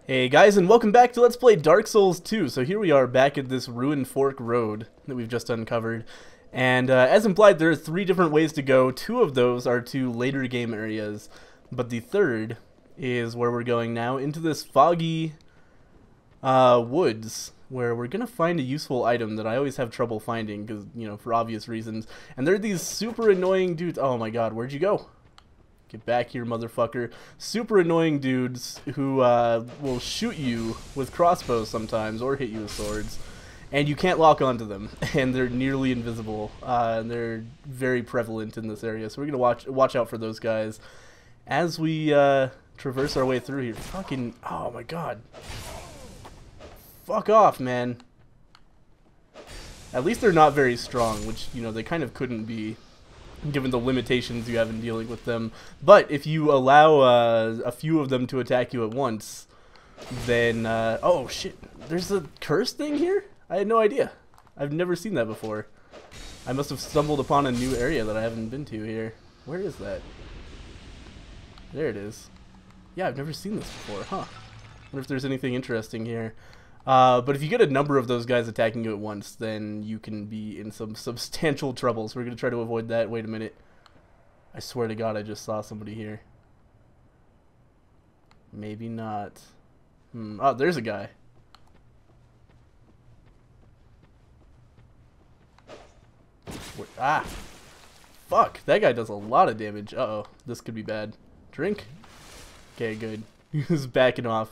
Hey guys, and welcome back to Let's Play Dark Souls 2. So here we are back at this Ruined Fork Road that we've just uncovered. And as implied, there are 3 different ways to go. 2 of those are to later game areas. But the third is where we're going now, into this foggy woods, where we're going to find a useful item that I always have trouble finding, because, you know, for obvious reasons. And there are these super annoying dudes. Oh my god, where'd you go? Get back here, motherfucker. Super annoying dudes who will shoot you with crossbows sometimes, or hit you with swords. And you can't lock onto them, and they're nearly invisible. And they're very prevalent in this area, so we're going to watch out for those guys as we traverse our way through here. Fucking, oh my god. Fuck off, man. At least they're not very strong, which, you know, they kind of couldn't be, given the limitations you have in dealing with them. But if you allow a few of them to attack you at once, then oh shit, there's a curse thing here? I had no idea. I've never seen that before. I must have stumbled upon a new area that I haven't been to here. Where is that? There it is. Yeah, I've never seen this before, huh? Wonder if there's anything interesting here. But if you get a number of those guys attacking you at once, then you can be in some substantial trouble. So we're going to try to avoid that. Wait a minute. I swear to God, I just saw somebody here. Maybe not. Oh, there's a guy. Ah! Fuck! That guy does a lot of damage. Uh-oh. This could be bad. Drink? Okay, good. He was backing off.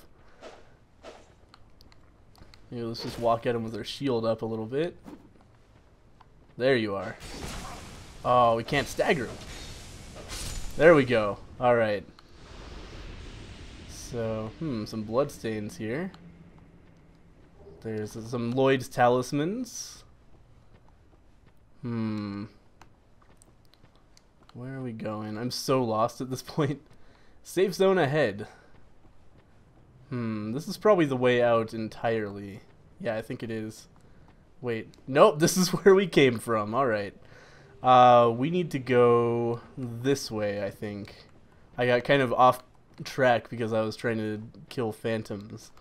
Yeah, let's just walk at him with our shield up a little bit. There you are. Oh, we can't stagger him. There we go. Alright. So, some bloodstains here. There's some Lloyd's talismans. Where are we going? I'm so lost at this point. Safe zone ahead. This is probably the way out entirely. Yeah, I think it is. Wait, nope, this is where we came from. Alright. We need to go this way, I think. I got kind of off track because I was trying to kill phantoms.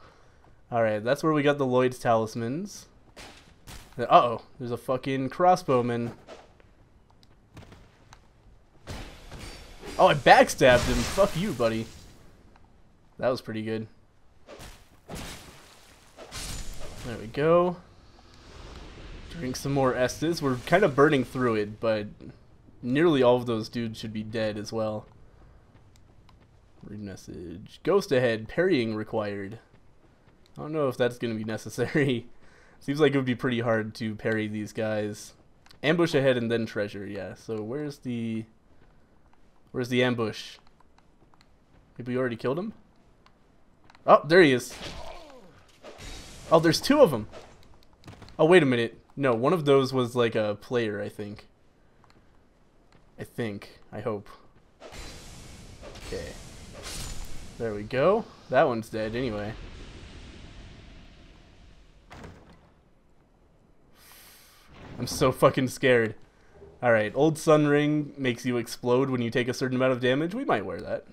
Alright, that's where we got the Lloyd's talismans. Uh-oh, there's a fucking crossbowman. Oh, I backstabbed him. Fuck you, buddy. That was pretty good. There we go. Drink some more Estes. We're kind of burning through it, but nearly all of those dudes should be dead as well. Read message. Ghost ahead. Parrying required. I don't know if that's going to be necessary. Seems like it would be pretty hard to parry these guys. Ambush ahead and then treasure. Yeah, so where's the ambush? Maybe we already killed him? Oh, there he is. Oh, there's 2 of them. Oh, wait a minute. No, one of those was like a player, I think. I hope. Okay. There we go. That one's dead anyway. I'm so fucking scared. Alright, Old Sun Ring makes you explode when you take a certain amount of damage. We might wear that.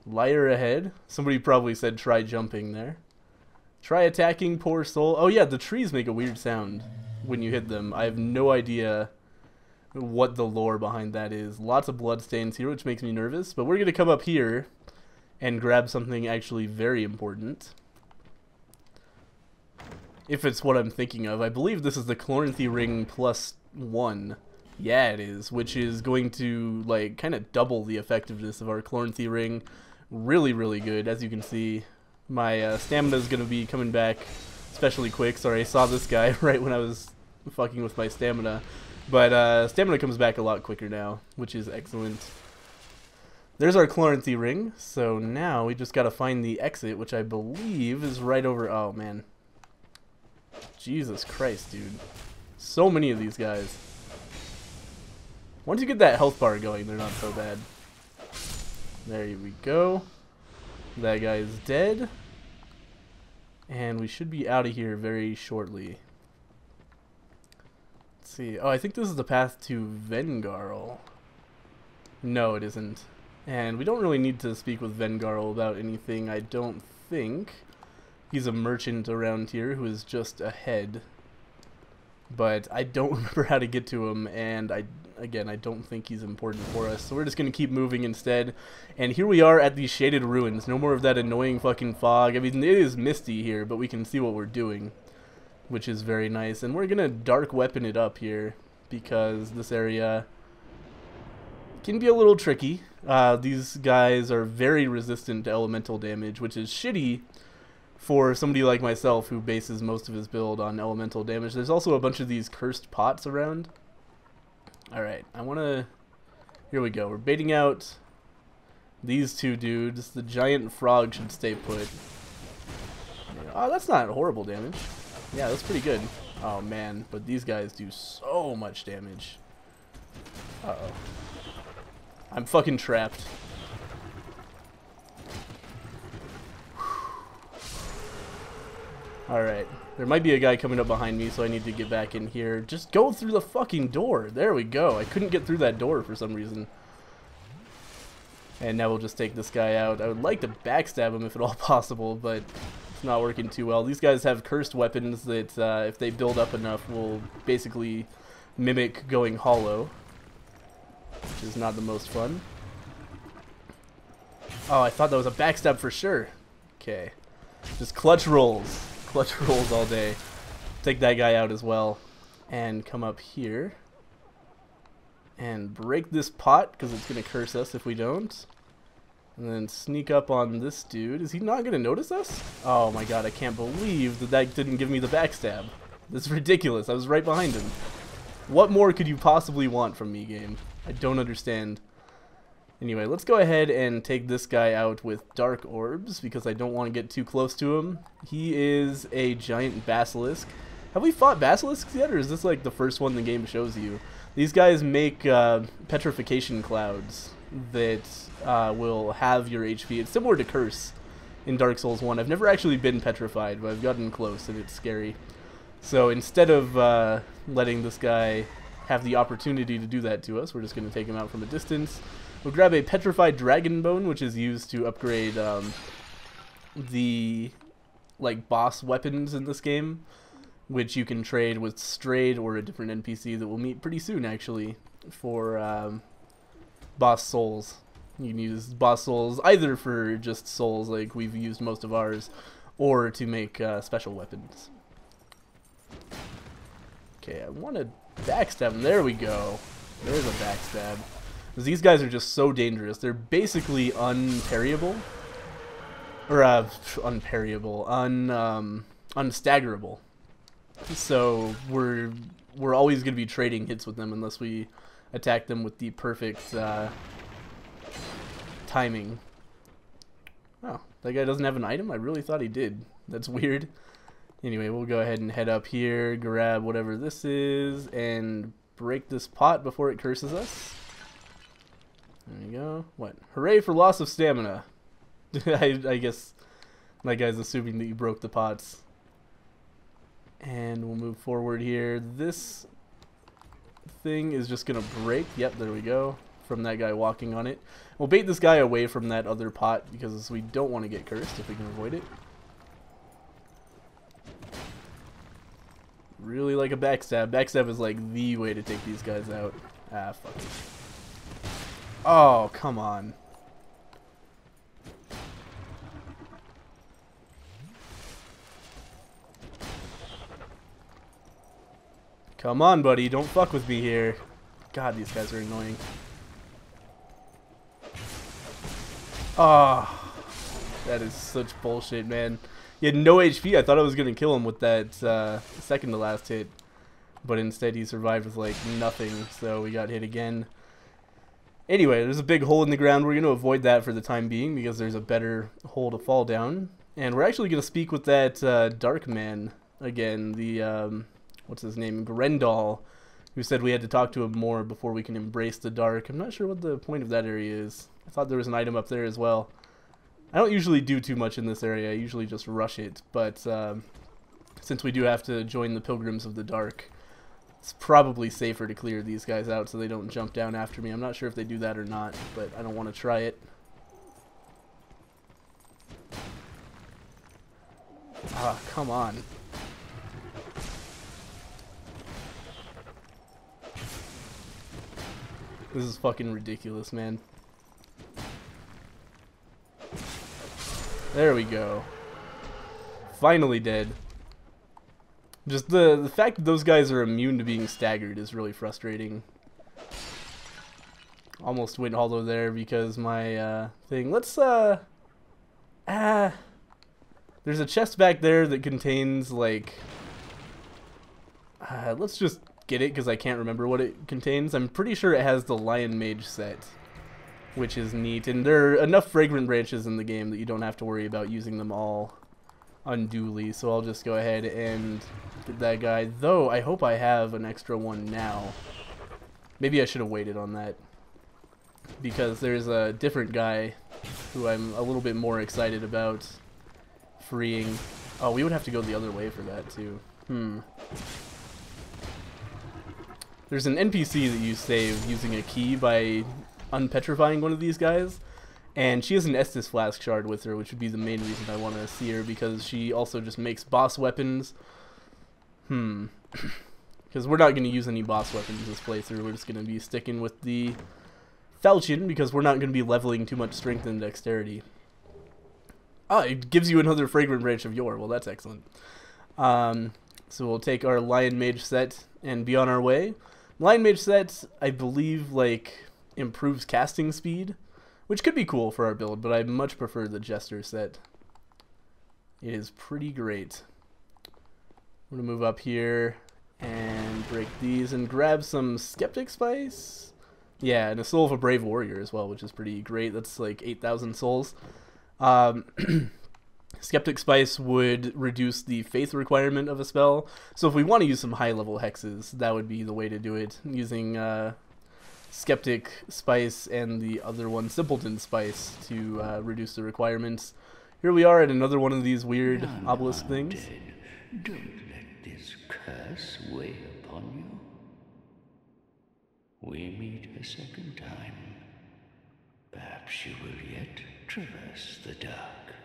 Liar ahead. Somebody probably said try jumping there. Try attacking, poor soul. Oh yeah, the trees make a weird sound when you hit them. I have no idea what the lore behind that is. Lots of bloodstains here, which makes me nervous. But we're going to come up here and grab something actually very important. If it's what I'm thinking of. I believe this is the Chloranthy Ring +1. Yeah, it is. Which is going to, like, kind of double the effectiveness of our Chloranthy Ring. Really, really good, as you can see. My stamina is going to be coming back especially quick. Sorry, I saw this guy right when I was fucking with my stamina. But stamina comes back a lot quicker now, which is excellent. There's our Chloranthy Ring. So now we just got to find the exit, which I believe is right over... Oh, man. Jesus Christ, dude. So many of these guys. Once you get that health bar going, they're not so bad. There we go. That guy is dead. And we should be out of here very shortly. Let's see. Oh, I think this is the path to Vengarl. No, it isn't. And we don't really need to speak with Vengarl about anything, I don't think. He's a merchant around here who is just ahead. But I don't remember how to get to him, and again, I don't think he's important for us. So we're just going to keep moving instead. And here we are at these shaded ruins. No more of that annoying fucking fog. I mean, it is misty here, but we can see what we're doing, which is very nice. And we're going to dark weapon it up here, because this area can be a little tricky. These guys are very resistant to elemental damage, which is shitty for somebody like myself who bases most of his build on elemental damage. There's also a bunch of these cursed pots around. Alright, I want to... Here we go. We're baiting out these two dudes. The giant frog should stay put. Oh, that's not horrible damage. Yeah, that's pretty good. Oh, man. But these guys do so much damage. Uh-oh. I'm fucking trapped. Alright, there might be a guy coming up behind me, so I need to get back in here. Just go through the fucking door. There we go. I couldn't get through that door for some reason. And now we'll just take this guy out. I would like to backstab him if at all possible, but it's not working too well. These guys have cursed weapons that, if they build up enough, will basically mimic going hollow, which is not the most fun. Oh, I thought that was a backstab for sure. Okay. Just clutch rolls. Clutch rolls all day. Take that guy out as well. And come up here. And break this pot, because it's going to curse us if we don't. And then sneak up on this dude. Is he not going to notice us? Oh my god, I can't believe that that didn't give me the backstab. This is ridiculous. I was right behind him. What more could you possibly want from me, game? I don't understand. Anyway, let's go ahead and take this guy out with dark orbs, because I don't want to get too close to him. He is a giant basilisk. Have we fought basilisks yet, or is this like the first one the game shows you? These guys make petrification clouds that will have your HP. It's similar to Curse in Dark Souls 1. I've never actually been petrified, but I've gotten close, and it's scary. So instead of letting this guy have the opportunity to do that to us, we're just going to take him out from a distance. We'll grab a petrified dragon bone, which is used to upgrade the boss weapons in this game, which you can trade with Strayed or a different NPC that we'll meet pretty soon, actually, for boss souls. You can use boss souls either for just souls, like we've used most of ours, or to make special weapons. Okay, I want to backstab him. There we go. There's a backstab. Because these guys are just so dangerous. They're basically unparryable. Or, unparryable. Unstaggerable. So, we're always going to be trading hits with them unless we attack them with the perfect timing. Oh, that guy doesn't have an item? I really thought he did. That's weird. Anyway, we'll go ahead and head up here, grab whatever this is, and break this pot before it curses us. There you go. What? Hooray for loss of stamina. I guess my guy's assuming that you broke the pots. And we'll move forward here. This thing is just going to break. Yep, there we go. From that guy walking on it. We'll bait this guy away from that other pot because we don't want to get cursed if we can avoid it. Really like a backstab. Backstab is like the way to take these guys out. Ah, fuck it. Oh, come on. Come on, buddy. Don't fuck with me here. God, these guys are annoying. Oh, that is such bullshit, man. He had no HP. I thought I was going to kill him with that second to last hit. But instead he survived with like nothing. So we got hit again. Anyway, there's a big hole in the ground. We're going to avoid that for the time being because there's a better hole to fall down. And we're actually going to speak with that dark man again. The, what's his name? Grendel, who said we had to talk to him more before we can embrace the dark. I'm not sure what the point of that area is. I thought there was an item up there as well. I don't usually do too much in this area. I usually just rush it. But since we do have to join the Pilgrims of the Dark, It's probably safer to clear these guys out so they don't jump down after me. I'm not sure if they do that or not, but I don't want to try it. Ah, come on. This is fucking ridiculous, man. There we go. Finally dead. Just the fact that those guys are immune to being staggered is really frustrating. Almost went hollow there because my thing. Let's there's a chest back there that contains like let's just get it because I can't remember what it contains. I'm pretty sure it has the Lion Mage set, which is neat, and there are enough fragrant branches in the game that you don't have to worry about using them all unduly, so I'll just go ahead and get that guy, though I hope I have an extra one now. Maybe I should have waited on that, because there's a different guy who I'm a little bit more excited about freeing. Oh, we would have to go the other way for that too. There's an NPC that you save using a key by unpetrifying one of these guys, and she has an Estus Flask shard with her, which would be the main reason I want to see her, because she also just makes boss weapons. Because we're not going to use any boss weapons this playthrough. We're just going to be sticking with the falchion, because we're not going to be leveling too much strength and dexterity. Oh, it gives you another fragrant branch of yore. Well, that's excellent. So we'll take our Lion Mage set and be on our way. Lion Mage set, I believe, like, improves casting speed, which could be cool for our build, but I much prefer the Jester set. It is pretty great. I'm going to move up here and break these and grab some Skeptic Spice. Yeah, and a Soul of a Brave Warrior as well, which is pretty great. That's like 8,000 souls. Skeptic Spice would reduce the faith requirement of a spell. So if we want to use some high-level hexes, that would be the way to do it, using Skeptic Spice and the other one, Simpleton Spice, to reduce the requirements. Here we are at another one of these weird obelisk things. Don't let this curse weigh upon you. We meet a second time. Perhaps you will yet traverse the dark.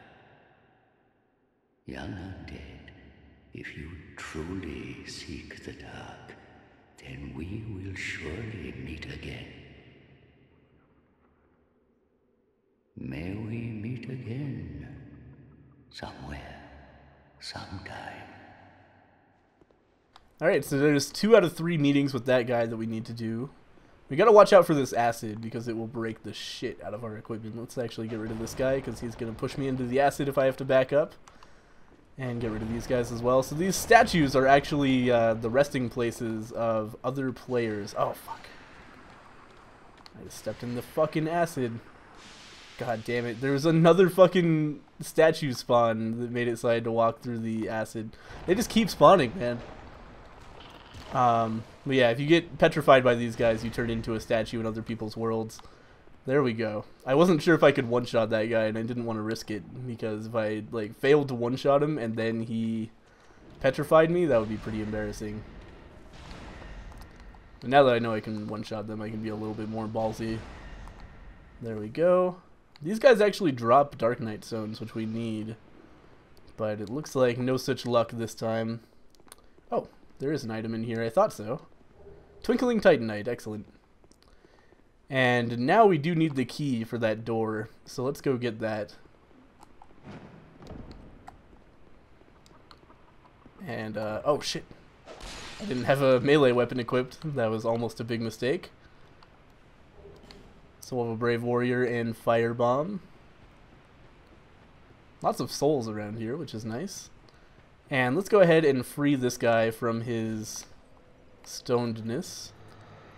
Young undead, if you truly seek the dark, then we will surely meet again. May we meet again, somewhere, sometime. Alright, so there's 2 out of 3 meetings with that guy that we need to do. We gotta watch out for this acid, because it will break the shit out of our equipment. Let's actually get rid of this guy, because he's gonna push me into the acid if I have to back up. And get rid of these guys as well. So these statues are actually the resting places of other players. Oh, fuck. I just stepped in the fucking acid. God damn it. There was another fucking statue spawn that made it so I had to walk through the acid. They just keep spawning, man. But yeah, if you get petrified by these guys, you turn into a statue in other people's worlds. There we go. I wasn't sure if I could one-shot that guy, and I didn't want to risk it, because if I like failed to one-shot him and then he petrified me, that would be pretty embarrassing. But now that I know I can one-shot them, I can be a little bit more ballsy. There we go. These guys actually drop Dark Knight stones, which we need, but it looks like no such luck this time. Oh, there is an item in here. I thought so. Twinkling Titanite, excellent. And now we do need the key for that door, so let's go get that. And, oh shit. I didn't have a melee weapon equipped. That was almost a big mistake. Soul of a Brave Warrior and Firebomb. Lots of souls around here, which is nice. And let's go ahead and free this guy from his stonedness.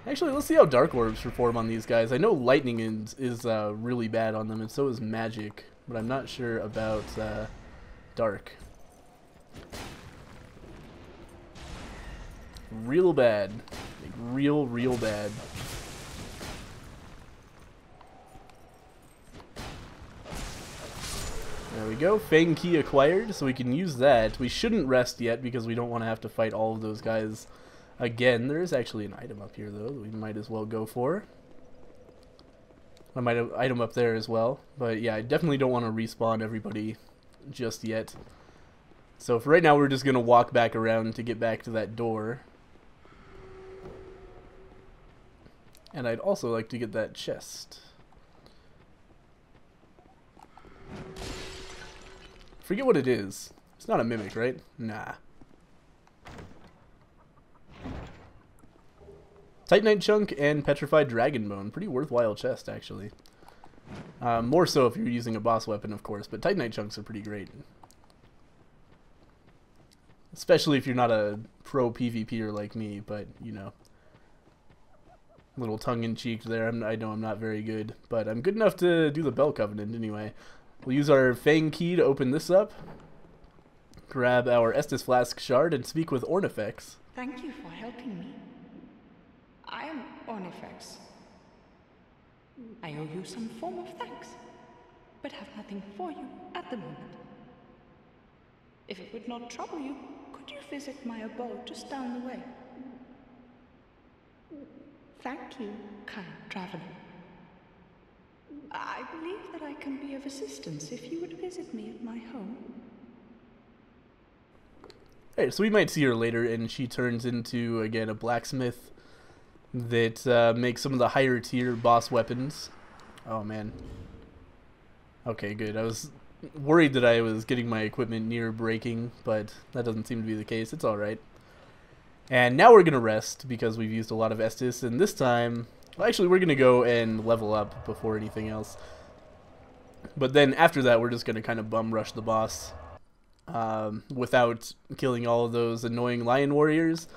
Actually, let's see how Dark Orbs perform on these guys. I know Lightning is really bad on them, and so is Magic, but I'm not sure about Dark. Real bad. Like, real bad. There we go. Fang Key acquired, so we can use that. We shouldn't rest yet, because we don't want to have to fight all of those guys Again, there is actually an item up here, though, that we might as well go for. I might have an item up there as well. But yeah, I definitely don't want to respawn everybody just yet. So for right now, we're just going to walk back around to get back to that door. And I'd also like to get that chest. Forget what it is. It's not a mimic, right? Nah. Titanite chunk and petrified dragon bone. Pretty worthwhile chest, actually. More so if you're using a boss weapon, of course, but titanite chunks are pretty great. Especially if you're not a pro PvPer like me, but, you know. Little tongue-in-cheek there. I know I'm not very good, but I'm good enough to do the Bell Covenant anyway. We'll use our Fang key to open this up. Grab our Estus Flask shard and speak with Ornifex. Thank you for helping me. I am Ornifex. I owe you some form of thanks, but have nothing for you at the moment. If it would not trouble you, could you visit my abode just down the way? Thank you, kind traveler. I believe that I can be of assistance if you would visit me at my home. Hey, so we might see her later, and she turns into, again, a blacksmith that makes some of the higher tier boss weapons. Oh, man. Okay, good. I was worried that I was getting my equipment near breaking, but that doesn't seem to be the case. It's alright. And now we're going to rest, because we've used a lot of Estus, and this time... Well, actually, we're going to go and level up before anything else. But then after that, we're just going to kind of bum rush the boss without killing all of those annoying lion warriors,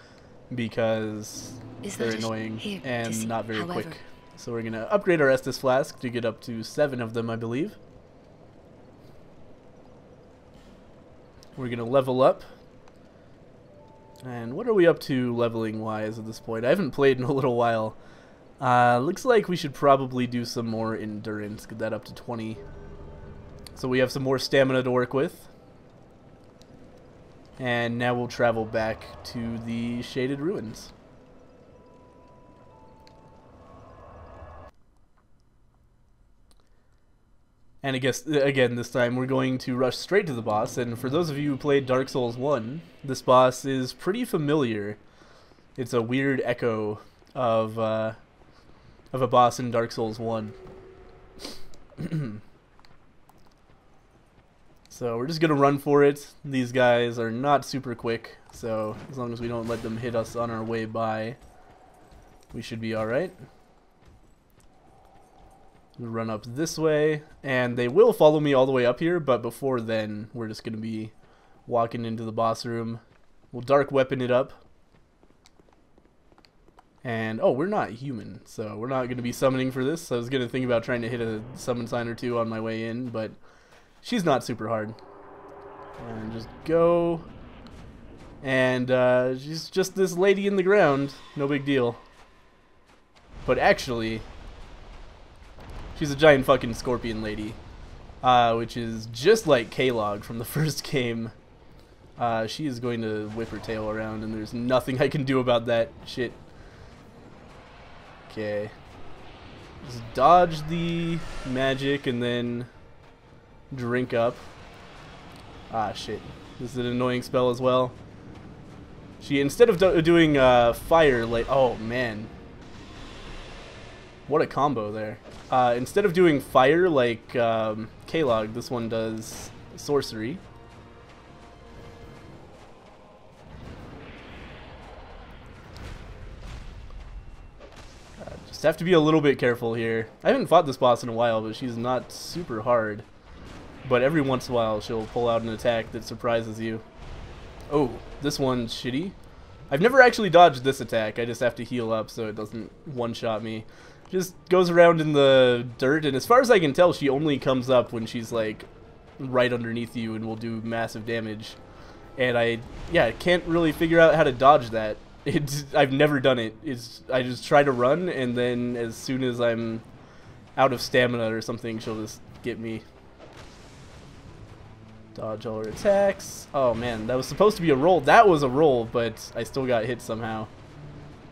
because they're annoying and not very quick. So we're going to upgrade our Estus Flask to get up to 7 of them, I believe. We're going to level up. And what are we up to leveling-wise at this point? I haven't played in a little while. Looks like we should probably do some more endurance, get that up to 20. So we have some more stamina to work with. And now we'll travel back to the Shaded Ruins. And I guess, again, this time we're going to rush straight to the boss. And for those of you who played Dark Souls 1, this boss is pretty familiar. It's a weird echo of a boss in Dark Souls 1. So we're just going to run for it. These guys are not super quick, so as long as we don't let them hit us on our way by, we should be alright. We run up this way, and they will follow me all the way up here, but before then, we're just going to be walking into the boss room. We'll dark weapon it up. And, oh, we're not human, so we're not going to be summoning for this. I was going to think about trying to hit a summon sign or two on my way in, but she's not super hard. And just go. And she's just this lady in the ground. No big deal. But actually, she's a giant fucking scorpion lady. Which is just like K-Log from the first game. She is going to whip her tail around, and there's nothing I can do about that shit. Okay. Just dodge the magic and then drink up. Ah, shit. This is an annoying spell as well. She, instead of doing fire, like, oh man. What a combo there. Instead of doing fire like K-Log, this one does sorcery. Just have to be a little bit careful here. I haven't fought this boss in a while, but she's not super hard. But every once in a while, she'll pull out an attack that surprises you. Oh, this one's shitty. I've never actually dodged this attack. I just have to heal up so it doesn't one-shot me. Just goes around in the dirt, and as far as I can tell, she only comes up when she's like right underneath you and will do massive damage. And I can't really figure out how to dodge that. I've never done it. I just try to run, and then as soon as I'm out of stamina or something, she'll just get me. Dodge all her attacks. Oh man, that was supposed to be a roll. That was a roll, but I still got hit somehow.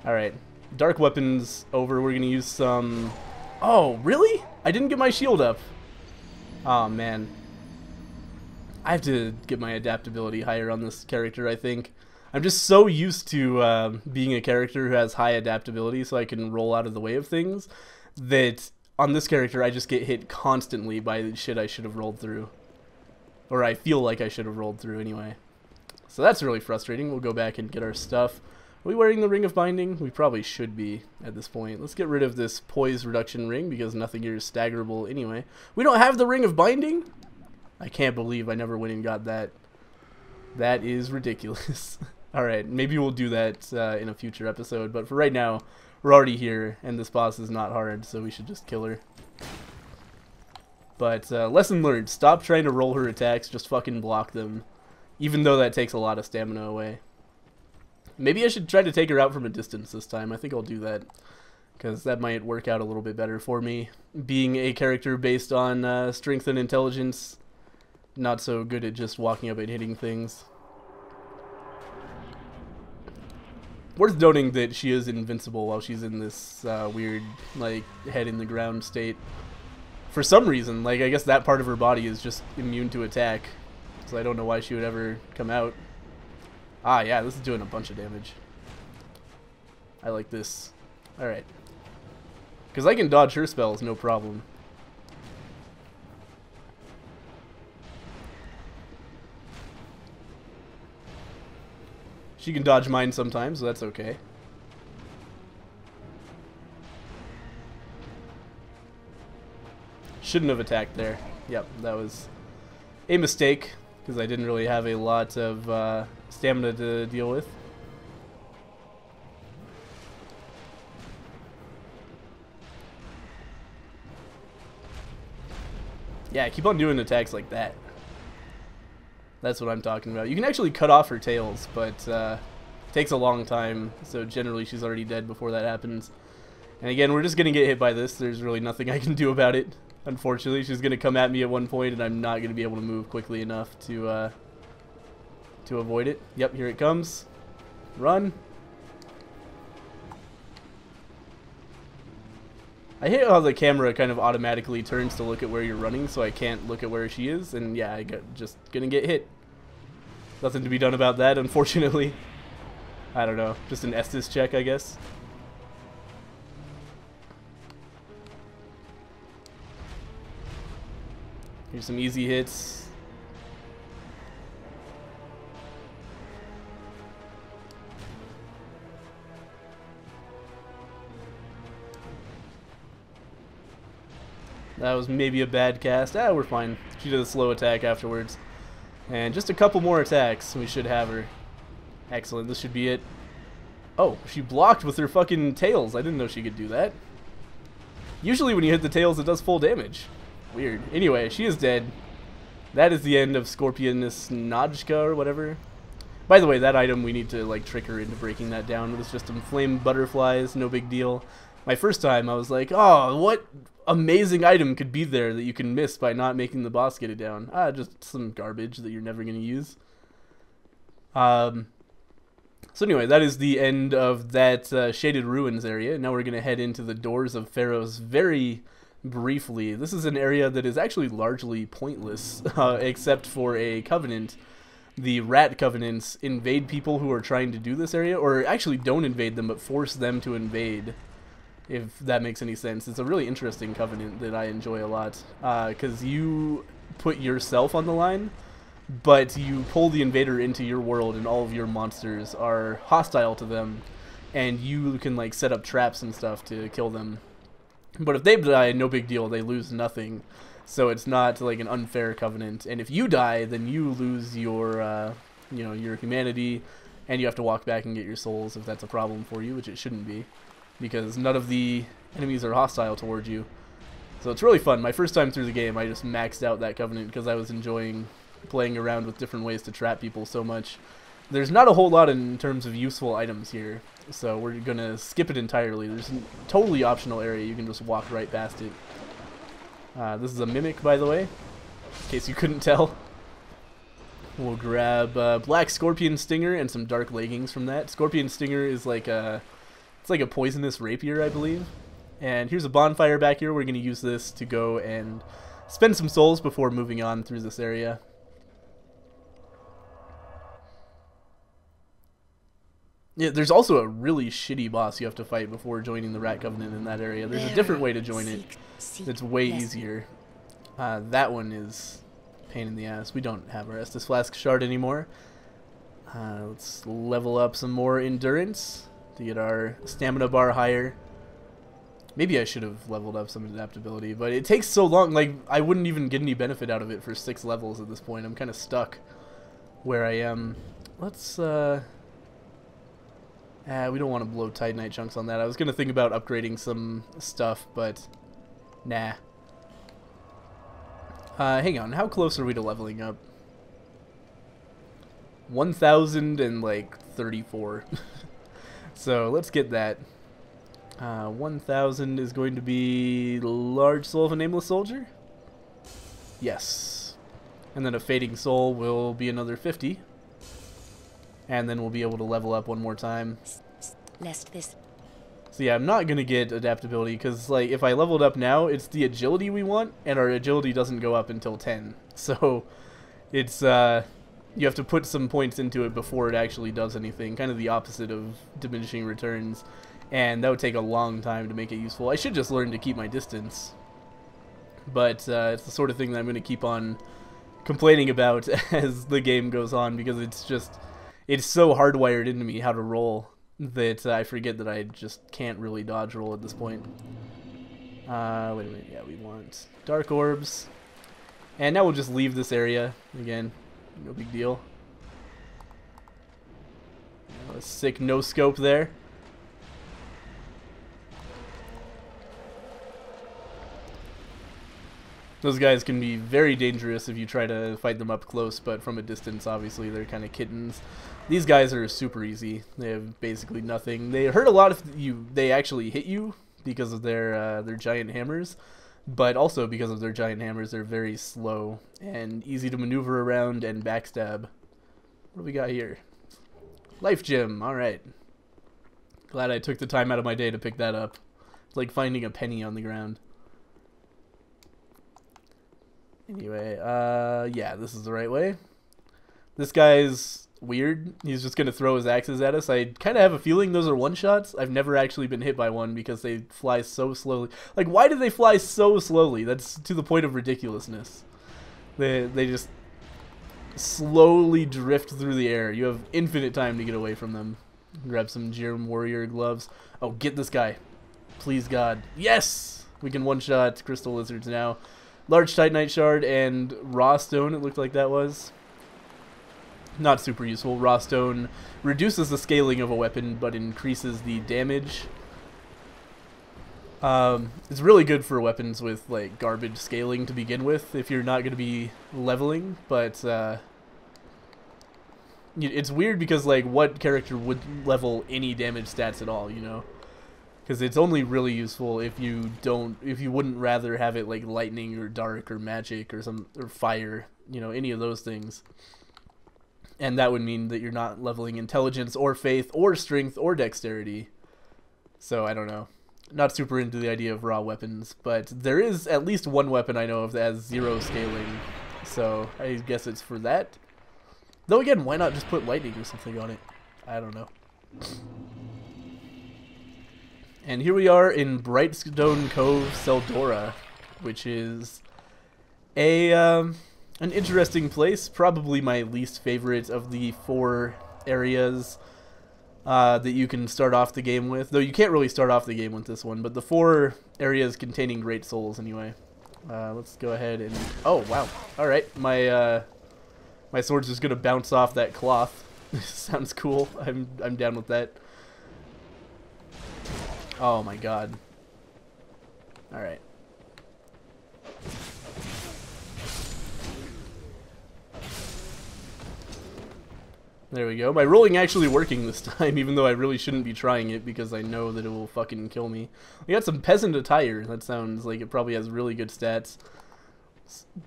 Alright. Dark weapons over. We're going to use some... Oh, really? I didn't get my shield up. Oh, man. I have to get my adaptability higher on this character, I think. I'm just so used to being a character who has high adaptability so I can roll out of the way of things that on this character I just get hit constantly by the shit I should have rolled through. Or I feel like I should have rolled through anyway. So that's really frustrating. We'll go back and get our stuff. Are we wearing the Ring of Binding? We probably should be at this point. Let's get rid of this Poise Reduction Ring because nothing here is staggerable anyway. We don't have the Ring of Binding? I can't believe I never went and got that. That is ridiculous. Alright, maybe we'll do that in a future episode, but for right now, we're already here, and this boss is not hard, so we should just kill her. But, lesson learned, stop trying to roll her attacks, just fucking block them, even though that takes a lot of stamina away. Maybe I should try to take her out from a distance this time. I think I'll do that, because that might work out a little bit better for me. Being a character based on strength and intelligence, not so good at just walking up and hitting things. Worth noting that she is invincible while she's in this weird, like, head-in-the-ground state. For some reason, like, I guess that part of her body is just immune to attack. So I don't know why she would ever come out. Ah, yeah, this is doing a bunch of damage. I like this. Alright. Because I can dodge her spells, no problem. She can dodge mine sometimes, so that's okay. Shouldn't have attacked there. Yep, that was a mistake, because I didn't really have a lot of stamina to deal with. Yeah, keep on doing attacks like that. That's what I'm talking about. You can actually cut off her tails, but it takes a long time, so generally she's already dead before that happens. And again, we're just going to get hit by this. There's really nothing I can do about it. Unfortunately, she's going to come at me at one point, and I'm not going to be able to move quickly enough to avoid it. Yep, here it comes. Run. I hate how the camera kind of automatically turns to look at where you're running, so I can't look at where she is, and yeah, I got just gonna get hit. Nothing to be done about that, unfortunately. I don't know, just an Estus check, I guess. Here's some easy hits. That was maybe a bad cast. Ah, we're fine. She did a slow attack afterwards. And just a couple more attacks, we should have her. Excellent, this should be it. Oh, she blocked with her fucking tails. I didn't know she could do that. Usually when you hit the tails, it does full damage. Weird. Anyway, she is dead. That is the end of Scorpioness Najka or whatever. By the way, that item, we need to like trick her into breaking that down. It was just some flame butterflies, no big deal. My first time, I was like, oh, what amazing item could be there that you can miss by not making the boss get it down? Ah, just some garbage that you're never going to use. So anyway, that is the end of that Shaded Ruins area. Now we're going to head into the Doors of Pharros very briefly. This is an area that is actually largely pointless, except for a covenant. The rat covenants invade people who are trying to do this area, or actually don't invade them, but force them to invade, if that makes any sense. It's a really interesting covenant that I enjoy a lot, because you put yourself on the line, but you pull the invader into your world, and all of your monsters are hostile to them, and you can like set up traps and stuff to kill them. But if they die, no big deal, they lose nothing. So it's not like an unfair covenant. And if you die, then you lose your, you know, your humanity, and you have to walk back and get your souls if that's a problem for you, which it shouldn't be, because none of the enemies are hostile towards you. So it's really fun. My first time through the game, I just maxed out that covenant because I was enjoying playing around with different ways to trap people so much. There's not a whole lot in terms of useful items here, so we're gonna skip it entirely. There's a totally optional area. You can just walk right past it. This is a mimic, by the way, in case you couldn't tell. We'll grab Black Scorpion Stinger and some Dark Leggings from that. Scorpion Stinger is like a It's like a poisonous rapier, I believe. And here's a bonfire back here. We're going to use this to go and spend some souls before moving on through this area. Yeah, there's also a really shitty boss you have to fight before joining the Rat Covenant in that area. There's a different way to join it that's way easier. That one is a pain in the ass. We don't have our Estus Flask Shard anymore. Let's level up some more endurance to get our stamina bar higher. Maybe I should have leveled up some adaptability, but it takes so long. Like, I wouldn't even get any benefit out of it for 6 levels at this point. I'm kind of stuck where I am. Let's, we don't want to blow Titanite chunks on that. I was going to think about upgrading some stuff, but nah. Hang on, how close are we to leveling up? 1,034. So let's get that. 1,000 is going to be Large Soul of a Nameless Soldier? Yes. And then a Fading Soul will be another 50. And then we'll be able to level up one more time. Lest this. So yeah, I'm not going to get adaptability because, like, if I leveled up now, it's the agility we want, and our agility doesn't go up until 10. So it's, you have to put some points into it before it actually does anything. Kind of the opposite of diminishing returns. And that would take a long time to make it useful. I should just learn to keep my distance. But it's the sort of thing that I'm going to keep on complaining about as the game goes on, because it's just... it's so hardwired into me how to roll that I forget that I just can't really dodge roll at this point. Wait a minute, yeah, we want Dark Orbs. And now we'll just leave this area. Again, no big deal. A sick no-scope there. Those guys can be very dangerous if you try to fight them up close, but from a distance, obviously, they're kind of kittens. These guys are super easy. They have basically nothing. They hurt a lot if they actually hit you because of their giant hammers, but also because of their giant hammers, they're very slow and easy to maneuver around and backstab. What do we got here? Life Gem. All right. Glad I took the time out of my day to pick that up. It's like finding a penny on the ground. Anyway, yeah, this is the right way. This guy's weird. He's just going to throw his axes at us. I kind of have a feeling those are one-shots. I've never actually been hit by one because they fly so slowly. Like, why do they fly so slowly? That's to the point of ridiculousness. They just slowly drift through the air. You have infinite time to get away from them. Grab some Germ Warrior gloves. Oh, get this guy. Please, God. Yes! We can one-shot Crystal Lizards now. Large Titanite Shard and Raw Stone, it looked like that was. Not super useful. Raw Stone reduces the scaling of a weapon, but increases the damage. It's really good for weapons with, like, garbage scaling to begin with, if you're not going to be leveling, but, it's weird because, like, what character would level any damage stats at all, you know? Because it's only really useful if you wouldn't rather have it like lightning or dark or magic or fire, you know, any of those things. And that would mean that you're not leveling intelligence or faith or strength or dexterity. So I don't know. Not super into the idea of raw weapons, but there is at least one weapon I know of that has 0 scaling. So I guess it's for that. Though again, why not just put lightning or something on it? I don't know. And here we are in Brightstone Cove, Seldora, which is an interesting place. Probably my least favorite of the 4 areas that you can start off the game with. Though you can't really start off the game with this one, but the 4 areas containing great souls anyway. Let's go ahead and... oh, wow. Alright, my sword's just going to bounce off that cloth. Sounds cool. I'm down with that. Oh my god. Alright. There we go. My rolling actually working this time, even though I really shouldn't be trying it because I know that it will fucking kill me. We got some peasant attire. That sounds like it probably has really good stats.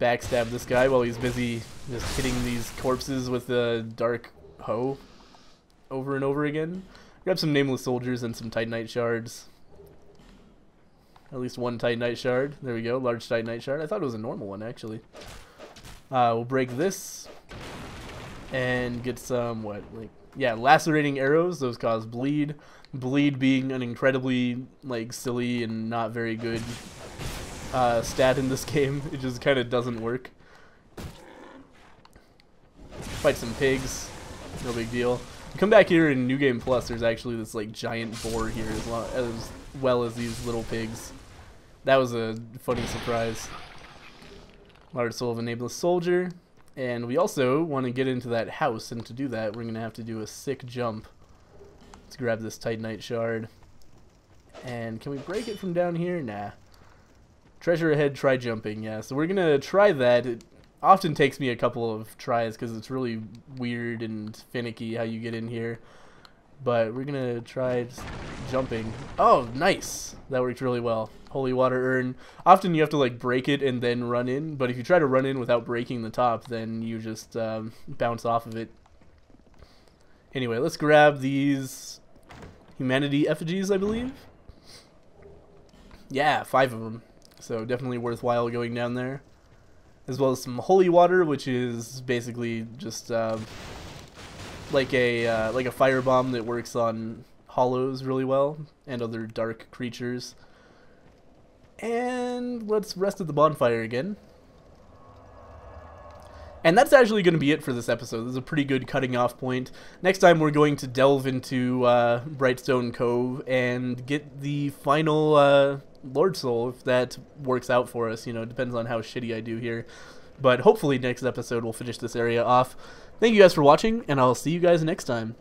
Backstab this guy while he's busy just hitting these corpses with a dark hoe over and over again. Grab some nameless soldiers and some titanite shards. At least one titanite shard. There we go, large titanite shard. I thought it was a normal one, actually. We'll break this. And get some, lacerating arrows. Those cause bleed. Bleed being an incredibly, silly and not very good stat in this game. It just kind of doesn't work. Fight some pigs. No big deal. Come back here in New Game Plus, there's actually this, giant boar here as well as these little pigs. That was a funny surprise. Large soul of a nameless soldier. And we also want to get into that house, and to do that, we're going to have to do a sick jump. Let's grab this titanite shard. And can we break it from down here? Nah. Treasure ahead, try jumping. Yeah, so we're going to try that. It often takes me a couple of tries because it's really weird and finicky how you get in here. But we're going to try just jumping. Oh, nice! That worked really well. Holy water urn. Often you have to break it and then run in, but if you try to run in without breaking the top, then you just bounce off of it. Anyway, let's grab these humanity effigies, I believe. Yeah, 5 of them. So definitely worthwhile going down there. As well as some holy water, which is basically just like a firebomb that works on hollows really well and other dark creatures. And let's rest at the bonfire again. And that's actually going to be it for this episode. This is a pretty good cutting off point. Next time we're going to delve into Brightstone Cove and get the final Lord Soul, if that works out for us. You know, it depends on how shitty I do here. But hopefully next episode we'll finish this area off. Thank you guys for watching, and I'll see you guys next time.